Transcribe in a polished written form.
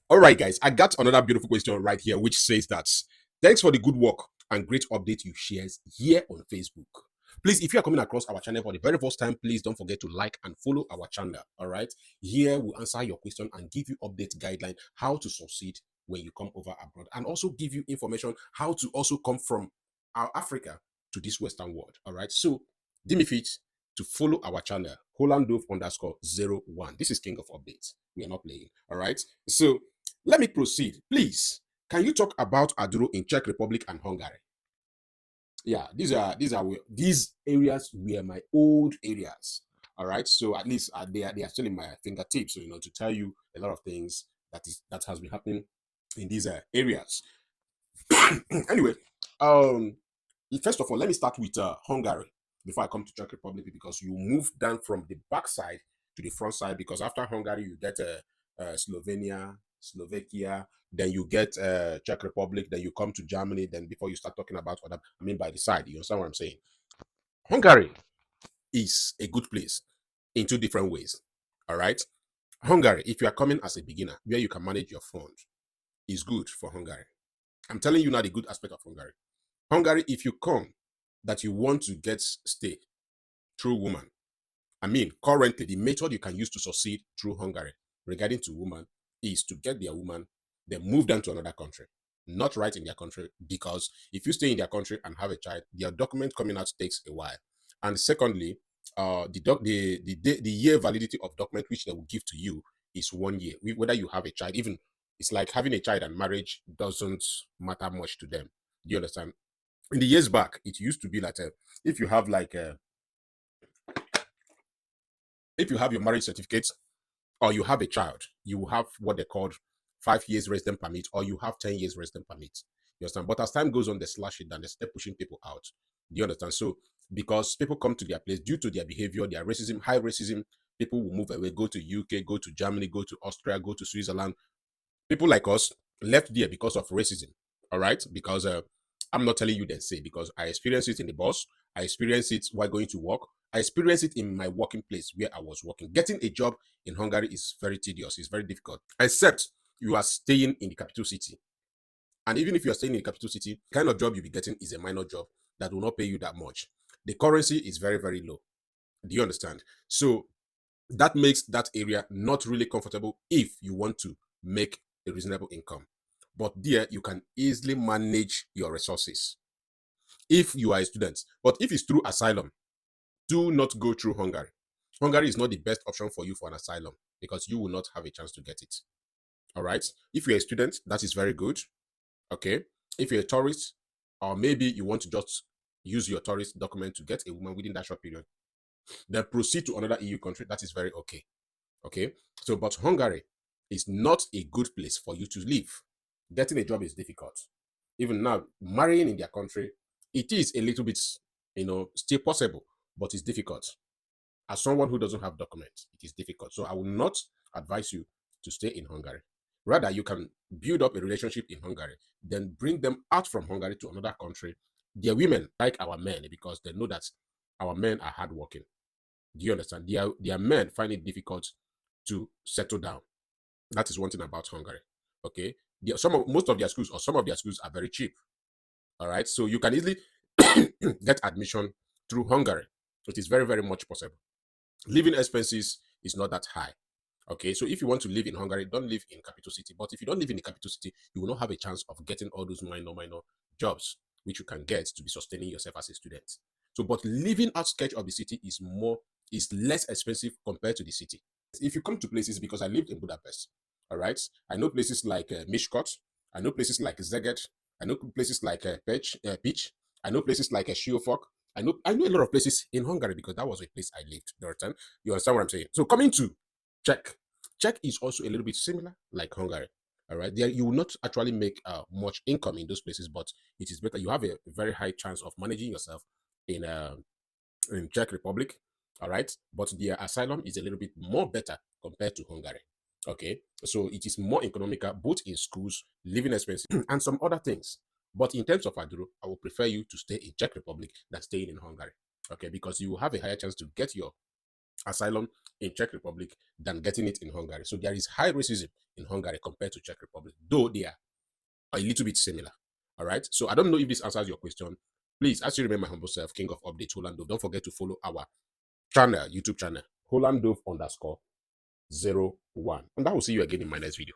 All right, guys, I got another beautiful question right here, which says that thanks for the good work and great update you shares here on Facebook. Please, if you are coming across our channel for the very first time, please don't forget to like and follow our channel. All right, here we'll answer your question and give you update guideline how to succeed when you come over abroad, and also give you information how to also come from our Africa to this Western world. All right, so do me fit to follow our channel, Hollandove_01. This is King of Updates. We are not playing. All right, so let me proceed. Please, can you talk about Aduro in Czech Republic and Hungary? Yeah, these areas were my old areas. All right, so at least they are still in my fingertips. So to tell you a lot of things that has been happening in these areas. Anyway, um, first of all, let me start with Hungary before I come to Czech Republic, because you move down from the back side to the front side, because after Hungary you get Slovenia, Slovakia, then you get Czech Republic, then you come to Germany, then before you start talking about other, I mean by the side, you understand what I'm saying? Hungary is a good place in two different ways. All right. Hungary, if you are coming as a beginner, where you can manage your fund, is good for Hungary. I'm telling you now the good aspect of Hungary. Hungary, if you come that you want to get stay through woman, I mean, currently the method you can use to succeed through Hungary regarding to woman is to get their woman, then move them to another country, not right in their country, because if you stay in their country and have a child, their document coming out takes a while. And secondly, the year validity of document which they will give to you is 1 year. Whether you have a child, even it's like having a child, and marriage doesn't matter much to them. Do you understand? In the years back, it used to be like if you have like if you have your marriage certificate or you have a child, you will have what they called 5 years resident permit, or you have 10 years resident permit. You understand? But as time goes on, they slash it and they start pushing people out. Do you understand? So because people come to their place due to their behavior, their racism, high racism, people will move away, go to UK, go to Germany, go to Austria, go to Switzerland. People like us left there because of racism. All right, because I'm not telling you then say, because I experienced it in the bus, I experienced it while going to work, I experienced it in my working place where I was working. Getting a job in Hungary is very tedious, it's very difficult, except you are staying in the capital city. And even if you are staying in the capital city, the kind of job you'll be getting is a minor job that will not pay you that much. The currency is very, very low. Do you understand? So that makes that area not really comfortable if you want to make a reasonable income. But there, you can easily manage your resources if you are a student. But if it's through asylum, do not go through Hungary. Hungary is not the best option for you for an asylum, because you will not have a chance to get it. All right. If you're a student, that is very good. Okay. If you're a tourist, or maybe you want to just use your tourist document to get a woman within that short period, then proceed to another EU country. That is very okay. Okay. So, but Hungary is not a good place for you to live. Getting a job is difficult. Even now, marrying in their country, it is a little bit, still possible, but it's difficult. As someone who doesn't have documents, it is difficult. So I will not advise you to stay in Hungary. Rather, you can build up a relationship in Hungary, then bring them out from Hungary to another country. Their women like our men, because they know that our men are hardworking. Do you understand? Their men find it difficult to settle down. That is one thing about Hungary. Okay, most of their schools, or some of their schools, are very cheap. All right, so you can easily get admission through Hungary. It is very, very much possible. Living expenses is not that high. Okay, so if you want to live in Hungary, don't live in capital city. But if you don't live in the capital city, you will not have a chance of getting all those minor jobs which you can get to be sustaining yourself as a student. So, but living outskirts of the city is less expensive compared to the city. If you come to places, because I lived in Budapest, all right, I know places like Miskolc, I know places like Szeged, I know places like Peach, I know places like Siófok. I know a lot of places in Hungary, because that was a place I lived. You understand what I'm saying? So coming to Czech, Czech is also a little bit similar like Hungary. All right, there you will not actually make much income in those places, but it is better. You have a very high chance of managing yourself in Czech Republic. All right, but their asylum is a little bit more better compared to Hungary. Okay, so it is more economical both in schools, living expenses, and some other things. But in terms of Aduro, I would prefer you to stay in Czech Republic than staying in Hungary. Okay, because you will have a higher chance to get your asylum in Czech Republic than getting it in Hungary. So there is high racism in Hungary compared to Czech Republic, though they are a little bit similar. All right. So I don't know if this answers your question. Please, as you remember my humble self, King of Updates, Hollandove, don't forget to follow our channel, YouTube channel, Hollandove_01. And I will see you again in my next video.